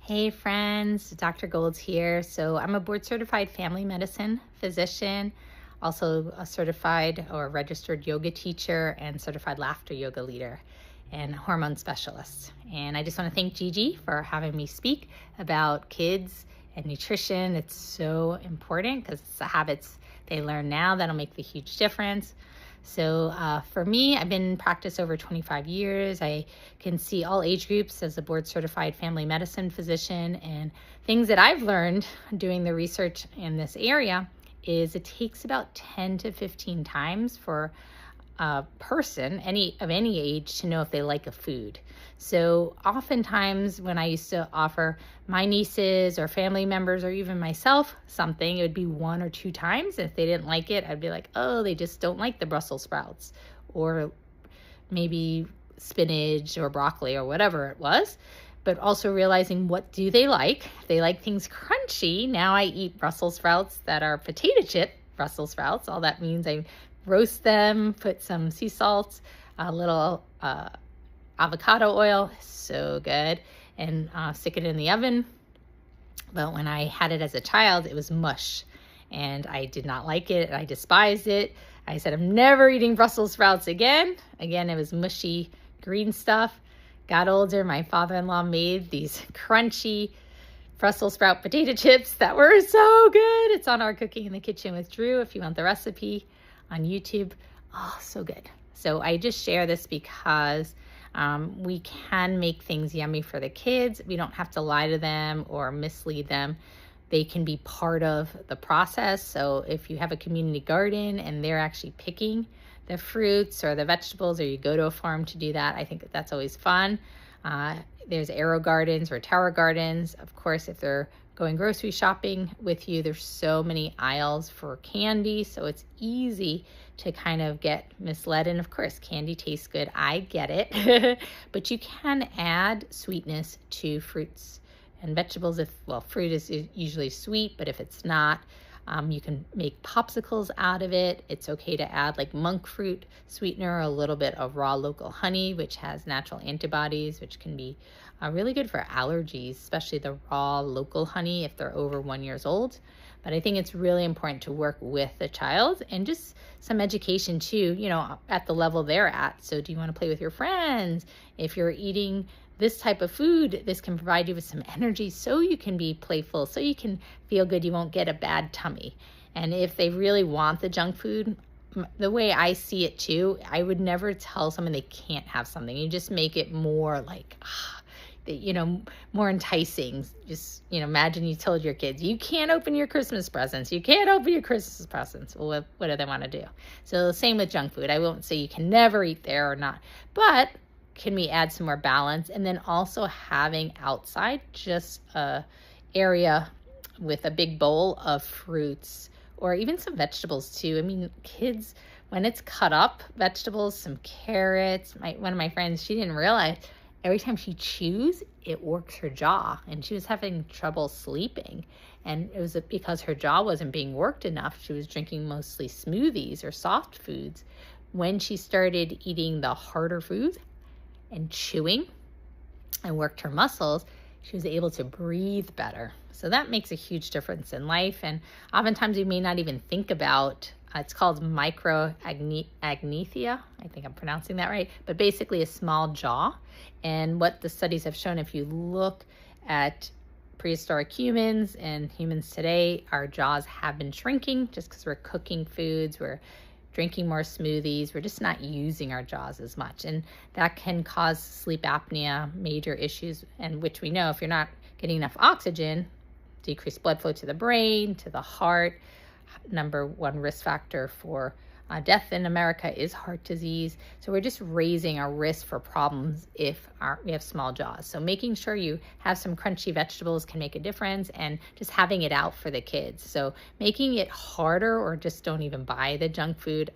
Hey friends, Dr. Gold's here. So I'm a board certified family medicine physician, also a certified or registered yoga teacher and certified laughter yoga leader and hormone specialist. And I just want to thank Gigi for having me speak about kids and nutrition. It's so important because it's the habits they learn now that'll make the huge difference. So for me, I've been in practice over 25 years. I can see all age groups as a board certified family medicine physician, and things that I've learned doing the research in this area is it takes about 10 to 15 times for a person of any age to know if they like a food. So oftentimes when I used to offer my nieces or family members or even myself something, it would be 1 or 2 times. If they didn't like it, I'd be like, oh, they just don't like the Brussels sprouts or maybe spinach or broccoli or whatever it was. But also realizing, what do they like? If they like things crunchy, now I eat Brussels sprouts that are potato chip Brussels sprouts. All that means I roast them, put some sea salt, a little avocado oil, so good, and stick it in the oven. But when I had it as a child, it was mush, and I did not like it. I despised it. I said, I'm never eating Brussels sprouts again. Again, it was mushy green stuff. Got older, my father-in-law made these crunchy Brussels sprout potato chips that were so good. It's on our Cooking in the Kitchen with Drew if you want the recipe on YouTube. Oh, so good. So I just share this because we can make things yummy for the kids. We don't have to lie to them or mislead them. They can be part of the process. So if you have a community garden and they're actually picking the fruits or the vegetables, or you go to a farm to do that, I think that's always fun. There's arrow gardens or tower gardens. Of course, if they're going grocery shopping with you, there's so many aisles for candy, so it's easy to kind of get misled. And of course, candy tastes good. I get it. But you can add sweetness to fruits and vegetables. Fruit is usually sweet, but if it's not, you can make popsicles out of it. It's okay to add like monk fruit sweetener, a little bit of raw local honey, which has natural antibodies, which can be really good for allergies, especially the raw local honey if they're over 1 year old. But I think it's really important to work with the child and just some education too, at the level they're at. So do you want to play with your friends? If you're eating this type of food, this can provide you with some energy so you can be playful, so you can feel good, you won't get a bad tummy. And if they really want the junk food, the way I see it too, I would never tell someone they can't have something. You just make it more like, more enticing. Just, imagine you told your kids, you can't open your Christmas presents. You can't open your Christmas presents. Well, what do they want to do? So same with junk food. I won't say you can never eat there or not, but can we add some more balance? And then also having outside just a area with a big bowl of fruits or even some vegetables too. I mean, kids, when it's cut up, vegetables, some carrots. One of my friends, she didn't realize every time she chews, it works her jaw, and she was having trouble sleeping. And it was because her jaw wasn't being worked enough. She was drinking mostly smoothies or soft foods. When she started eating the harder foods and chewing and worked her muscles, she was able to breathe better. So that makes a huge difference in life. And oftentimes we may not even think about, it's called microagnesia. I think I'm pronouncing that right, but basically a small jaw. And what the studies have shown, if you look at prehistoric humans and humans today, our jaws have been shrinking just because we're cooking foods, we're drinking more smoothies, we're just not using our jaws as much. And that can cause sleep apnea, major issues, and which we know if you're not getting enough oxygen, decreased blood flow to the brain, to the heart. Number 1 risk factor for death in America is heart disease. So we're just raising our risk for problems if we have small jaws. So making sure you have some crunchy vegetables can make a difference, and just having it out for the kids. So making it harder, or just don't even buy the junk food.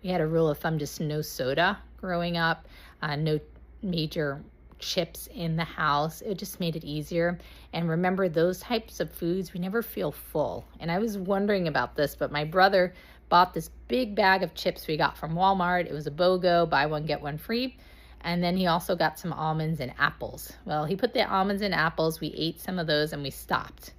We had a rule of thumb, just no soda growing up, no major chips in the house. It just made it easier. And remember, those types of foods, we never feel full. And I was wondering about this, but my brother bought this big bag of chips we got from Walmart. It was a BOGO, buy one, get one free. And then he also got some almonds and apples. Well, he put the almonds and apples. We ate some of those and we stopped.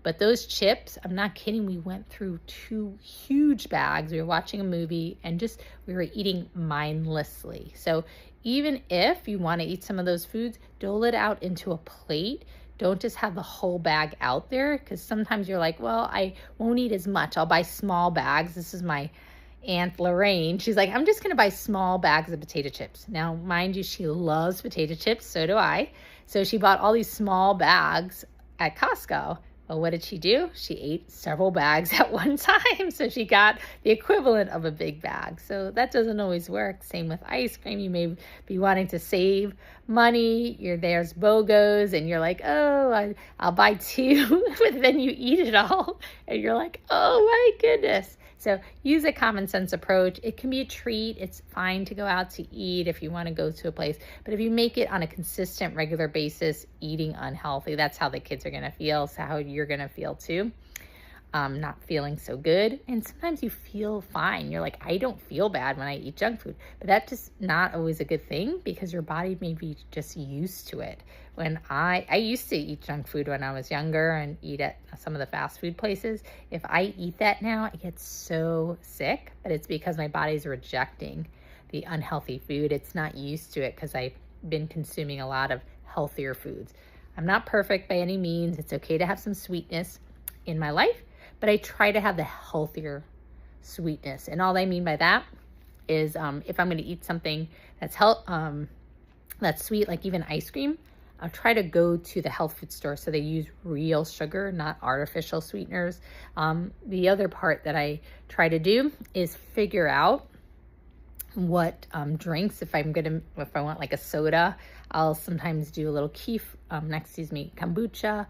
But those chips, I'm not kidding, we went through 2 huge bags. We were watching a movie and we were eating mindlessly. So even if you want to eat some of those foods, dole it out into a plate. Don't just have the whole bag out there, because sometimes you're like, well, I won't eat as much. I'll buy small bags. This is my Aunt Lorraine. She's like, I'm just going to buy small bags of potato chips. Now, mind you, she loves potato chips. So do I. So she bought all these small bags at Costco. Well, what did she do? She ate several bags at one time. So she got the equivalent of a big bag. So that doesn't always work. Same with ice cream. You may be wanting to save money. There's BOGOs and you're like, oh, I'll buy 2. But then you eat it all and you're like, oh my goodness. So use a common sense approach. It can be a treat. It's fine to go out to eat if you want to go to a place. But if you make it on a consistent, regular basis, eating unhealthy, that's how the kids are going to feel. So how you're going to feel too. Not feeling so good. And sometimes you feel fine. You're like, I don't feel bad when I eat junk food. But that's just not always a good thing, because your body may be just used to it. When I used to eat junk food when I was younger and eat at some of the fast food places. If I eat that now, I get so sick, but it's because my body's rejecting the unhealthy food. It's not used to it because I've been consuming a lot of healthier foods. I'm not perfect by any means. It's okay to have some sweetness in my life, but I try to have the healthier sweetness. And all I mean by that is if I'm going to eat something that's sweet, like even ice cream, I'll try to go to the health food store so they use real sugar, not artificial sweeteners. The other part that I try to do is figure out what drinks. If I want like a soda, I'll sometimes do a little kombucha,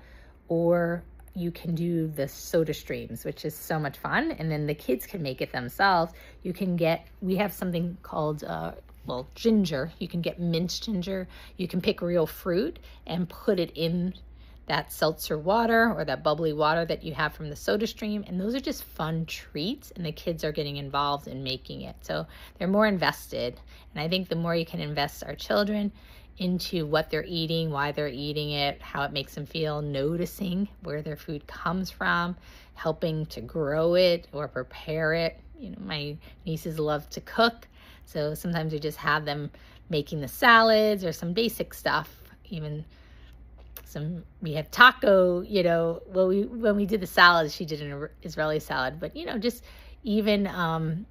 or you can do the soda streams, which is so much fun. And then the kids can make it themselves. We have something called, ginger. You can get minced ginger. You can pick real fruit and put it in that seltzer water or that bubbly water that you have from the soda stream. And those are just fun treats, and the kids are getting involved in making it. So they're more invested. And I think the more you can invest our children into what they're eating, why they're eating it, how it makes them feel, noticing where their food comes from, helping to grow it or prepare it. My nieces love to cook, so sometimes we just have them making the salads or some basic stuff. Even we have taco, when we did the salads, she did an Israeli salad, but just even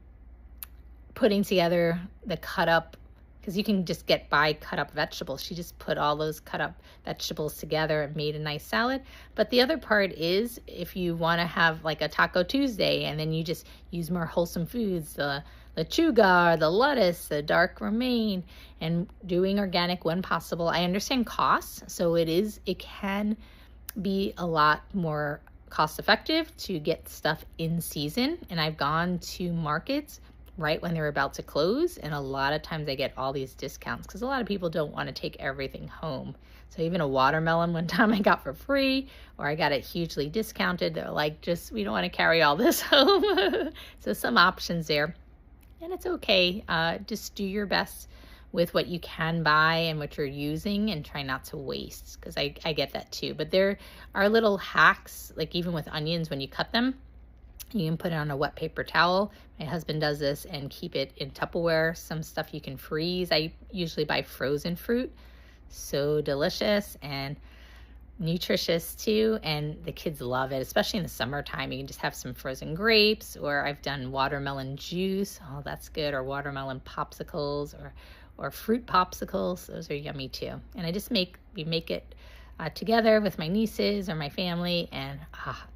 putting together the cut up, because you can just buy cut up vegetables. She just put all those cut up vegetables together and made a nice salad. But the other part is, if you want to have like a Taco Tuesday and then you just use more wholesome foods, the lechuga, the lettuce, the dark romaine, and doing organic when possible. I understand costs, so it can be a lot more cost effective to get stuff in season. And I've gone to markets right when they're about to close, and a lot of times I get all these discounts because a lot of people don't want to take everything home. So even a watermelon one time I got for free, or I got it hugely discounted. They're like, we don't want to carry all this home. So some options there, and it's okay. Just do your best with what you can buy and what you're using, and try not to waste, because I get that too. But there are little hacks, like even with onions, when you cut them, you can put it on a wet paper towel. My husband does this, and keep it in Tupperware. Some stuff you can freeze. I usually buy frozen fruit. So delicious and nutritious too, and the kids love it, especially in the summertime. You can just have some frozen grapes, or I've done watermelon juice. Oh, that's good. Or watermelon popsicles, or fruit popsicles. Those are yummy too. And we make it together with my nieces or my family, and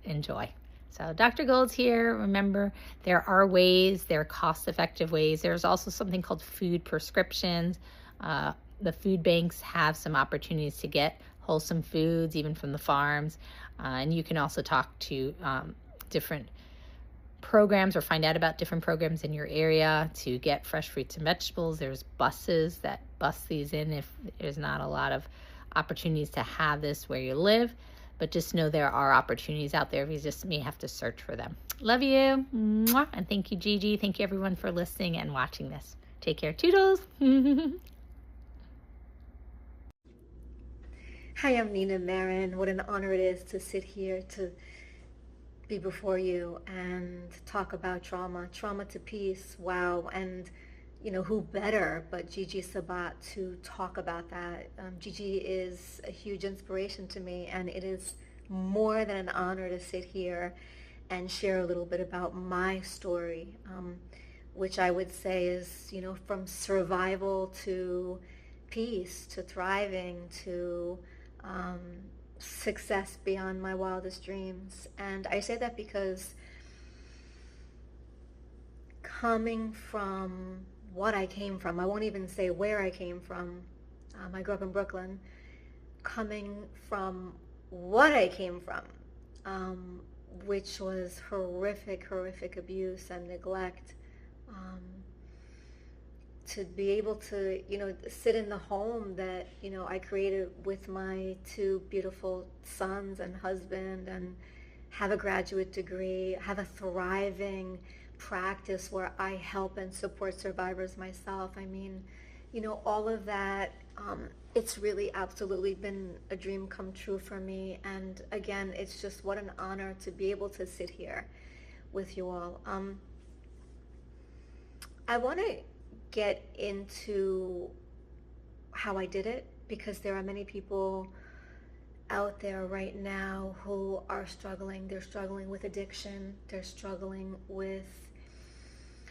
enjoy. So Dr. Gold's here. Remember, there are cost-effective ways. There's also something called food prescriptions. The food banks have some opportunities to get wholesome foods, even from the farms. And you can also talk to different programs, or find out about different programs in your area to get fresh fruits and vegetables. There's buses that bus these in if there's not a lot of opportunities to have this where you live. But just know there are opportunities out there. You just may have to search for them. Love you. Mwah. And thank you, Gigi. Thank you, everyone, for listening and watching this. Take care. Toodles. Hi, I'm Nina Maron. What an honor it is to sit here to be before you and talk about trauma. Trauma to peace. Wow. And who better but Gigi Sabat to talk about that? Gigi is a huge inspiration to me, and it is more than an honor to sit here and share a little bit about my story, which I would say is, from survival to peace to thriving to um, success beyond my wildest dreams. And I say that because coming from what I came from, I won't even say where I came from. I grew up in Brooklyn. Coming from what I came from, um, which was horrific, horrific abuse and neglect. Um, to be able to, sit in the home that, I created with my two beautiful sons and husband, and have a graduate degree, have a thriving practice where I help and support survivors myself. I mean, all of that, it's really absolutely been a dream come true for me. And again, it's just what an honor to be able to sit here with you all. I want to get into how I did it, because there are many people out there right now who are struggling. They're struggling with addiction. They're struggling with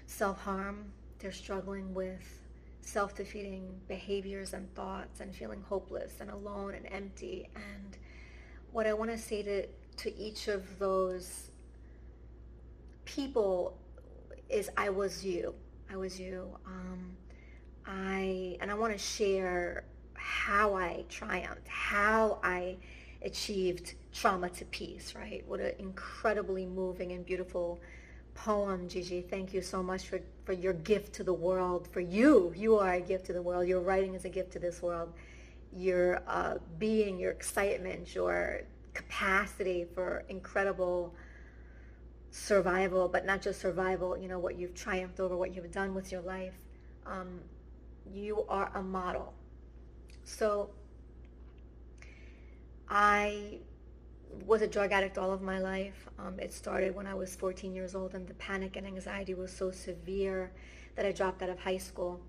self-harm. They're struggling with self-defeating behaviors and thoughts, and feeling hopeless and alone and empty. And what I want to say to each of those people is, I was you. I was you. I want to share how I triumphed, how I achieved trauma to peace, right? What an incredibly moving and beautiful poem, Gigi. Thank you so much for your gift to the world. For you, you are a gift to the world. Your writing is a gift to this world. Your being, your excitement, your capacity for incredible survival, but not just survival, what you've triumphed over, what you've done with your life. You are a model. So I was a drug addict all of my life. It started when I was 14 years old, and the panic and anxiety was so severe that I dropped out of high school.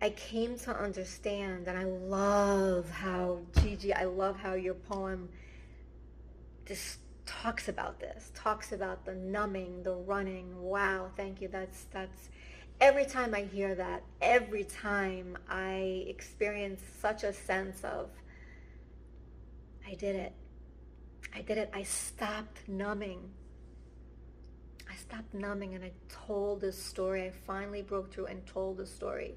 I came to understand, and I love how, Gigi, I love how your poem just talks about this, talks about the numbing, the running. Wow, thank you. That's every time I hear that, every time I experience such a sense of, I did it. I did it. I stopped numbing. I stopped numbing, and I told this story. I finally broke through and told the story.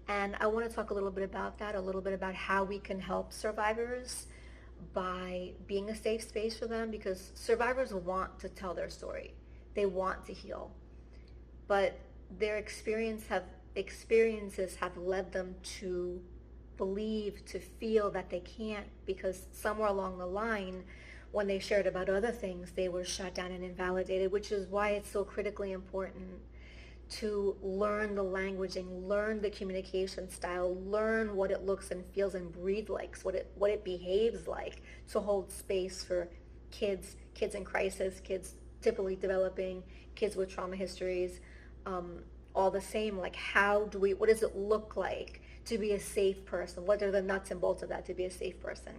And I want to talk a little bit about that, a little bit about how we can help survivors by being a safe space for them, because survivors want to tell their story. They want to heal. But their experiences have led them to believe, to feel that they can't, because somewhere along the line, when they shared about other things, they were shut down and invalidated, which is why it's so critically important to learn the language and learn the communication style, learn what it looks and feels and breathes like, what it behaves like, to hold space for kids in crisis, kids typically developing, kids with trauma histories, all the same. Like, what does it look like to be a safe person? What are the nuts and bolts of that to be a safe person?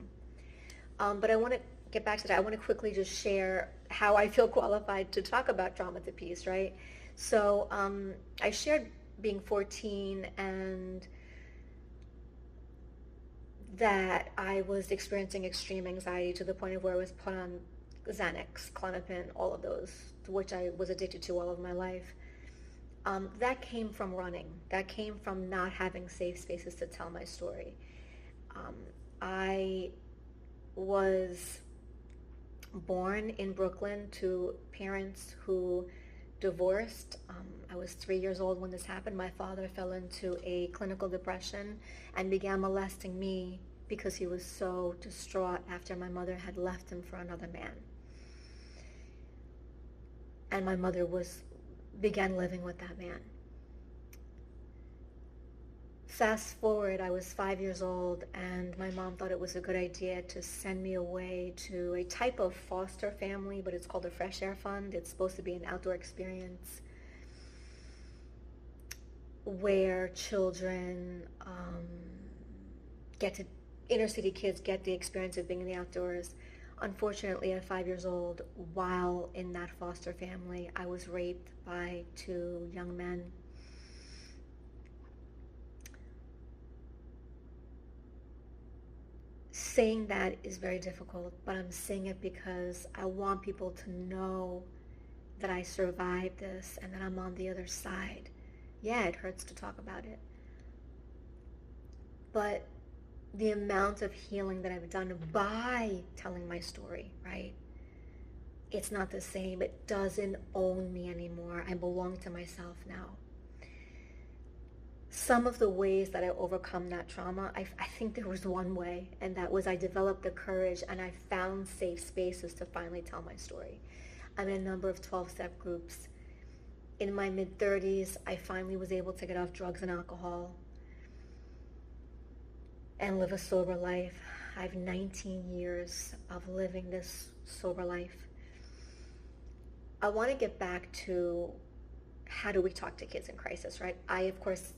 But I want to get back to that. I want to quickly just share how I feel qualified to talk about trauma to peace, right? So I shared being 14 and that I was experiencing extreme anxiety to the point of where I was put on Xanax, Klonopin, all of those, which I was addicted to all of my life. That came from running. That came from not having safe spaces to tell my story. I was born in Brooklyn to parents who divorced. I was 3 years old when this happened. My father fell into a clinical depression and began molesting me because he was so distraught after my mother had left him for another man. And my mother began living with that man. Fast forward, I was 5 years old, and my mom thought it was a good idea to send me away to a type of foster family, but it's called a Fresh Air Fund. It's supposed to be an outdoor experience where children get to, inner city kids get the experience of being in the outdoors. Unfortunately, at 5 years old, while in that foster family, I was raped by two young men. Saying that is very difficult, but I'm saying it because I want people to know that I survived this and that I'm on the other side. Yeah, it hurts to talk about it, but the amount of healing that I've done by telling my story, right? It's not the same. It doesn't own me anymore. I belong to myself now. Some of the ways that I overcome that trauma, I think there was one way, and that was I developed the courage and I found safe spaces to finally tell my story. I'm in a number of 12-step groups. In my mid-30s, I finally was able to get off drugs and alcohol and live a sober life. I have 19 years of living this sober life. I want to get back to how do we talk to kids in crisis, right? I, of course,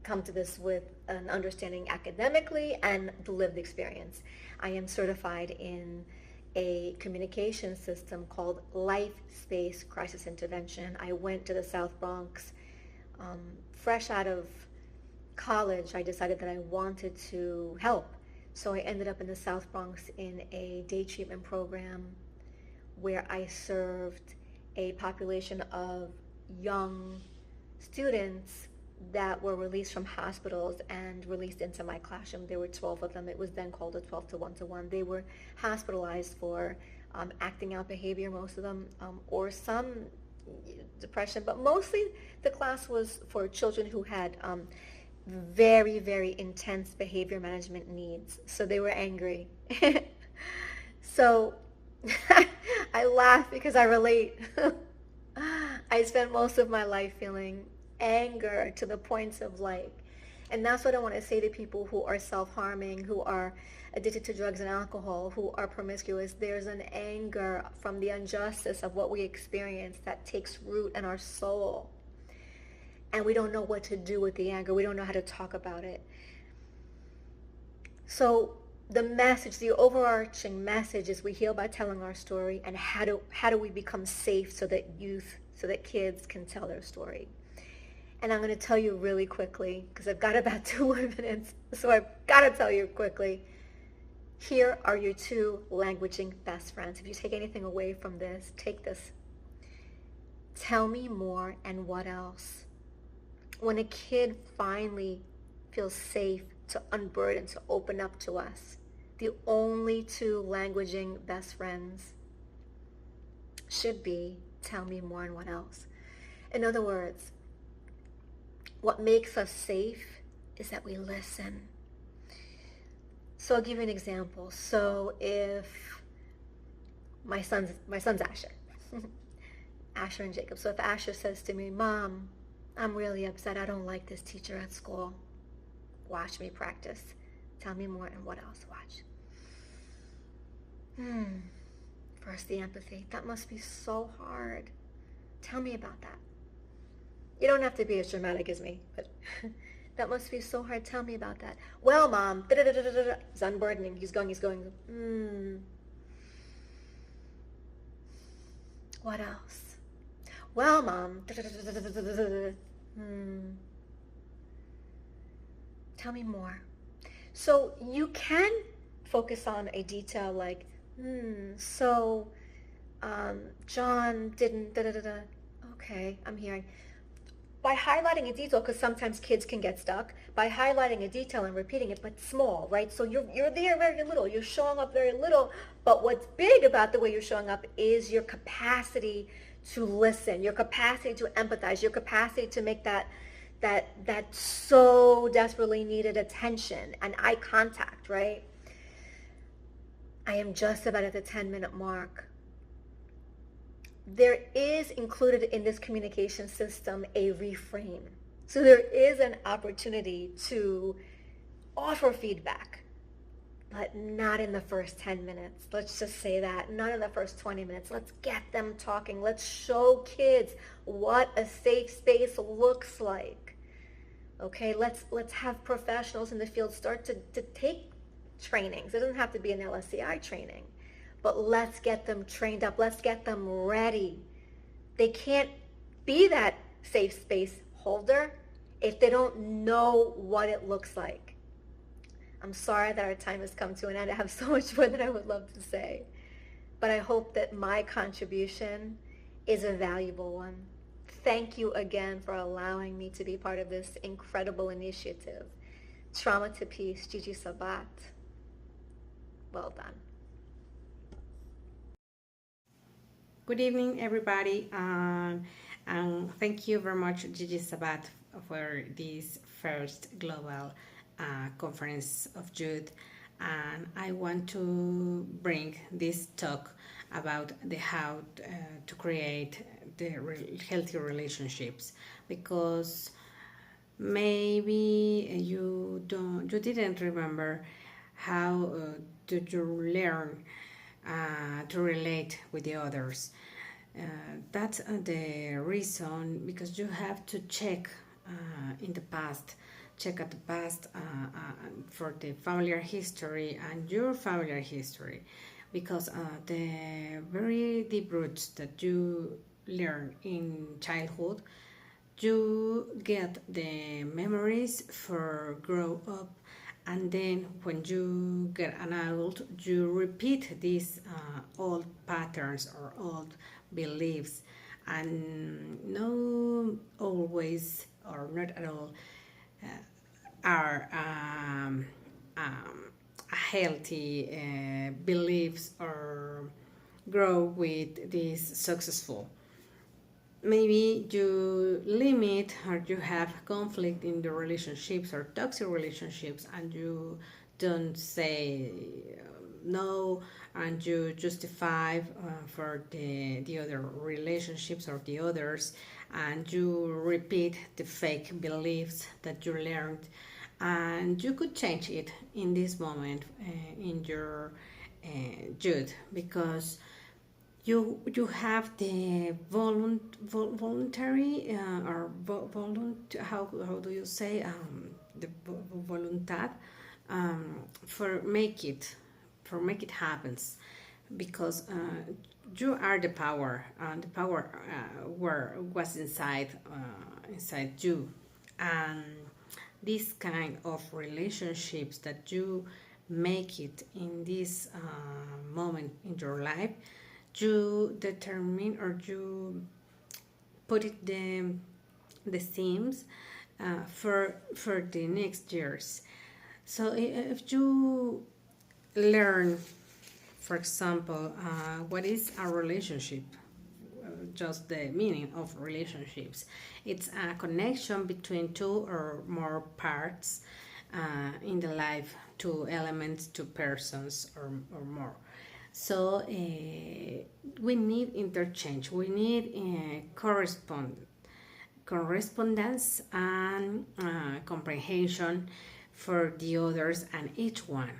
come to this with an understanding academically and the lived experience. I am certified in a communication system called Life Space Crisis Intervention. I went to the South Bronx. Fresh out of college, I decided that I wanted to help. So I ended up in the South Bronx in a day treatment program where I served a population of young students that were released from hospitals and released into my classroom. There were 12 of them. It was then called a 12 to 1 to 1. They were hospitalized for acting out behavior, most of them, or some depression, but mostly the class was for children who had very, very intense behavior management needs. So they were angry. So I laugh because I relate. I spent most of my life feeling anger to the points of and that's what I want to say to people who are self-harming, who are addicted to drugs and alcohol, who are promiscuous. There's an anger from the injustice of what we experience that takes root in our soul. And we don't know what to do with the anger. We don't know how to talk about it. So the message, the overarching message is we heal by telling our story, and how do we become safe so that kids can tell their story. And I'm going to tell you really quickly, because I've got about 2 more minutes, so I've got to tell you quickly. Here are your 2 languaging best friends. If you take anything away from this, take this. Tell me more, and what else? When a kid finally feels safe to unburden, to open up to us, the only 2 languaging best friends should be tell me more and what else. In other words, what makes us safe is that we listen. So I'll give you an example. So if my son's Asher, Asher and Jacob. So if Asher says to me, Mom, I'm really upset. I don't like this teacher at school. Watch me practice. Tell me more, and what else? Watch. First, the empathy. That must be so hard. Tell me about that. You don't have to be as dramatic as me, but that must be so hard. Tell me about that. Well, Mom, he's unburdening. He's going. What else? Well, Mom, tell me more. So you can focus on a detail like, John didn't, okay, I'm hearing. By highlighting a detail, because sometimes kids can get stuck, by highlighting a detail and repeating it, but small, right? So you're there very little, you're showing up very little, but what's big about the way you're showing up is your capacity to listen, your capacity to empathize, your capacity to make that so desperately needed attention and eye contact, right? I am just about at the 10-minute mark. There is included in this communication system a reframe. So there is an opportunity to offer feedback, but not in the first 10 minutes. Let's just say that. Not in the first 20 minutes. Let's get them talking. Let's show kids what a safe space looks like. Okay, let's have professionals in the field start to take trainings. It doesn't have to be an LSCI training, but let's get them trained up. Let's get them ready. They can't be that safe space holder if they don't know what it looks like. I'm sorry that our time has come to an end. I have so much more that I would love to say, but I hope that my contribution is a valuable one. Thank you again for allowing me to be part of this incredible initiative. Trauma to Peace, Gigi Sabat. Well done. Good evening, everybody, and thank you very much, Gigi Sabat, for this first global conference of youth. And I want to bring this talk about the how to create the healthy relationships, because maybe you didn't remember how did you learn to relate with the others. That's the reason, because you have to check in the past, check at the past for the familiar history and your familiar history, because the very deep roots that you learn in childhood, you get the memories for grow up, and then when you get an adult, you repeat these old patterns or old beliefs, and no always or not at all are healthy beliefs or grow with this successful. Maybe you limit or you have conflict in the relationships or toxic relationships, and you don't say no, and you justify for the other relationships or the others, and you repeat the fake beliefs that you learned, and you could change it in this moment in your youth, because you have the voluntary or how do you say the voluntad for make it happens, because you are the power, and the power was inside you, and this kind of relationships that you make it in this moment in your life, you determine or you put it the themes for the next years. So if you learn, for example, what is a relationship, just the meaning of relationships, it's a connection between two or more parts in the life, two elements, two persons or more. So we need interchange, we need correspondence and comprehension for the others and each one.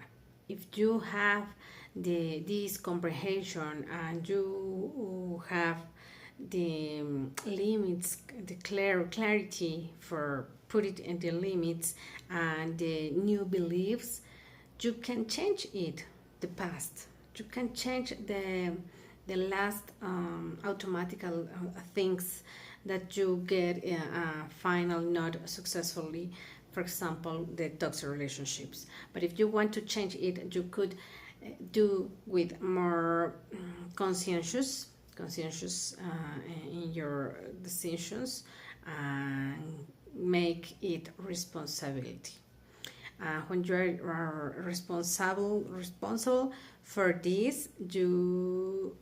If you have this comprehension and you have the limits, the clarity for put it in the limits and the new beliefs, you can change it, the past. You can change the last automatical things that you get final not successfully, for example the toxic relationships. But if you want to change it, you could do with more conscientious in your decisions and make it responsibility. When you are responsible for this, you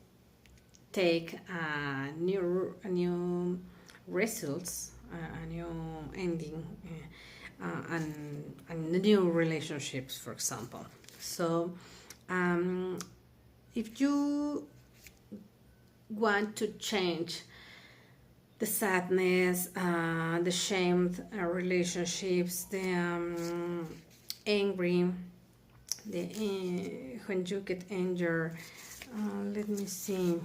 take new results, a new ending, and new relationships, for example. So if you want to change the sadness, the shamed relationships, the angry, the when you get injured. Let me see.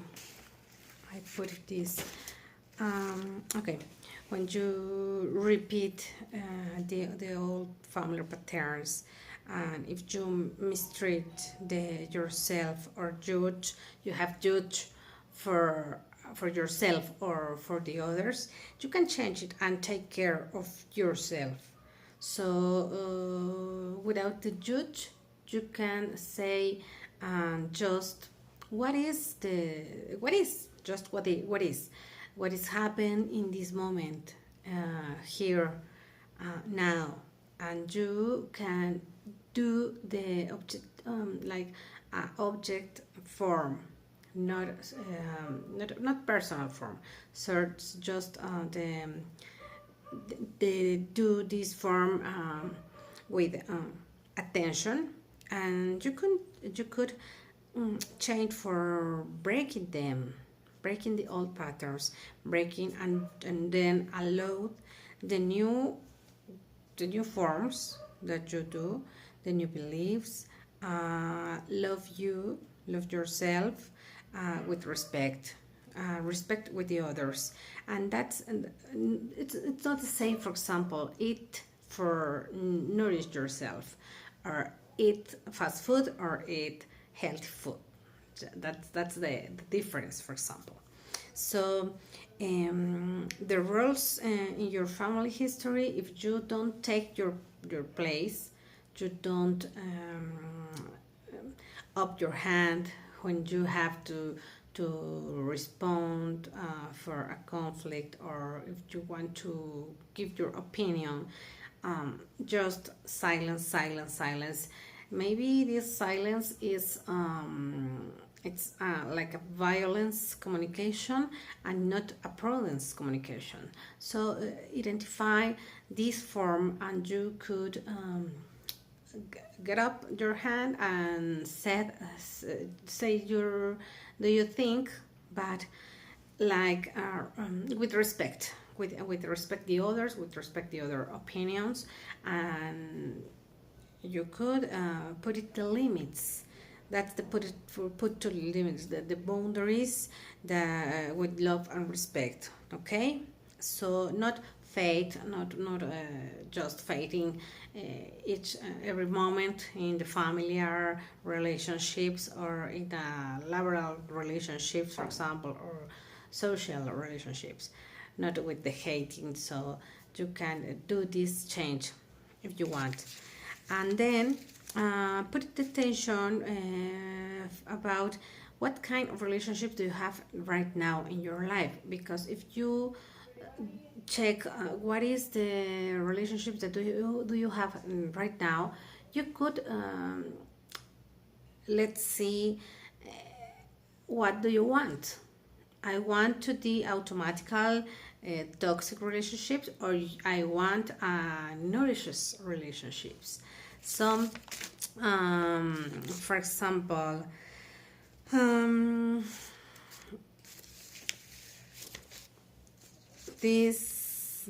I put this. Okay, when you repeat the old family patterns, and if you mistreat yourself or judge, you have judged for yourself or for the others, you can change it and take care of yourself. So without the judge, you can say just what is what is happening in this moment, here, now, and you can do the object, like object form, not personal form. So it's just they do this form with attention, and you could change for breaking them, breaking the old patterns, breaking and then allow the new forms that you do, the new beliefs. Love yourself with respect, respect with the others, and it's not the same. For example, eat for nourish yourself, or eat fast food, or eat healthy food. That's the difference, for example. So the roles in your family history, if you don't take your place, you don't up your hand when you have to respond for a conflict, or if you want to give your opinion, just silence. Maybe this silence is it's like a violence communication and not a prudence communication. So identify this form, and you could get up your hand and say your do you think, but like with respect, with respect the others, with respect the other opinions, and you could put it the limits. That's the put to limits, the boundaries, with love and respect. Okay, so not fate, not just fighting each every moment in the familiar relationships, or in the laboral relationships, for example, or social relationships, not with the hating. So you can do this change if you want, and then put attention about what kind of relationship do you have right now in your life, because if you check what is the relationship that do you have right now, you could let's see, what do you want. I want to the automatical toxic relationships, or I want nourishes relationships. So for example, this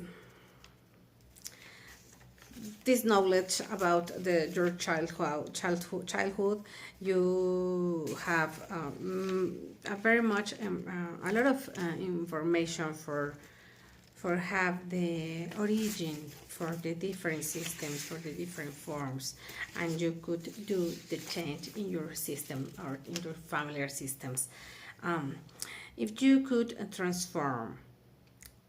knowledge about your childhood, you have a very much a lot of information for have the origin for the different systems, for the different forms, and you could do the change in your system or in your familiar systems. If you could transform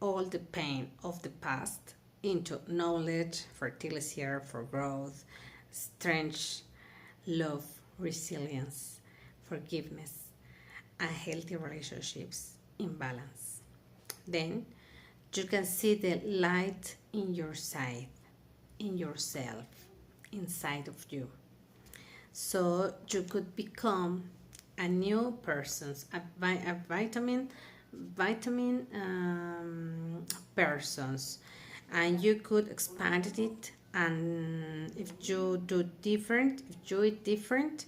all the pain of the past into knowledge, fertility for growth, strength, love, resilience, forgiveness, and healthy relationships in balance, then you can see the light in your side, in yourself, inside of you. So you could become a new person, a vitamin persons, and you could expand it. And if you do it different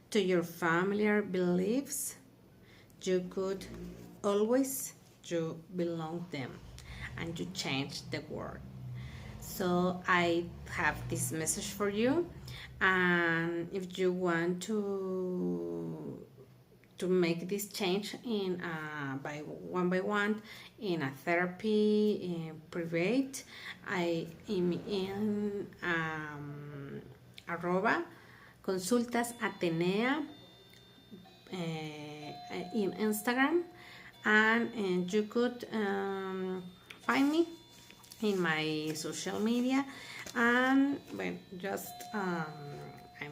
to your familiar beliefs, you could always you belong them and you change the world. So I have this message for you, and if you want to make this change in by one in a therapy in private, I am in arroba consultas Atenea in Instagram, and you could find me in my social media. And well, just I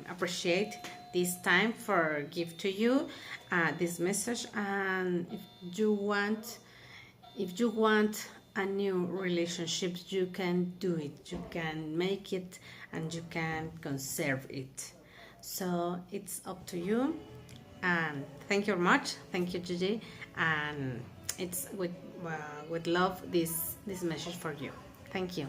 appreciate this time for give to you this message. And if you want a new relationship, you can do it, you can make it, and you can conserve it. So it's up to you. And thank you very much. Thank you, Gigi. And it's with love this message for you. Thank you.